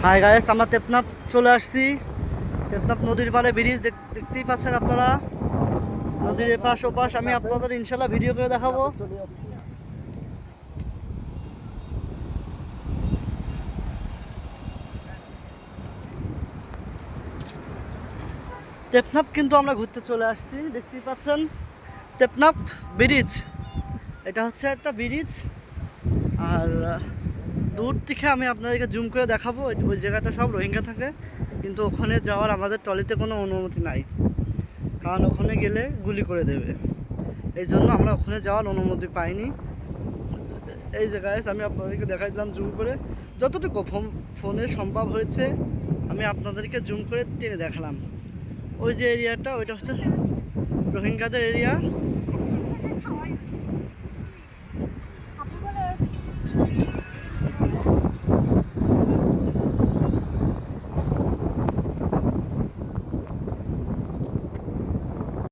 Hi guys, আমরা টেপনাফ চলে আসছি। টেপনাফ নদীর পাড়ে ব্রিজ দেখতেই পাচ্ছেন আপনারা। নদীর এপাশ ওপাশ আমি আপনাদের ইনশাল্লাহ ভিডিও করে দেখাবো। টেপনাফ কিন্তু আমরা ঘুরতে চলে আসছি, দেখতেই পাচ্ছেন টেপনাফ ব্রিজ। এটা হচ্ছে একটা ব্রিজ, আর দূর থেকে আমি আপনাদেরকে জুম করে দেখাবো। ওই জায়গাটা সব রোহিঙ্গা থাকে, কিন্তু ওখানে যাওয়ার আমাদের ট্রলিতে কোনো অনুমতি নাই, কারণ ওখানে গেলে গুলি করে দেবে। এই জন্য আমরা ওখানে যাওয়ার অনুমতি পাইনি। এই জায়গায় আমি আপনাদেরকে দেখাই দিলাম জুম করে, যতটুকু ফোনে সম্ভব হয়েছে আমি আপনাদেরকে জুম করে টেনে দেখালাম। ওই যে এরিয়াটা, ওইটা হচ্ছে রোহিঙ্গাদের এরিয়া।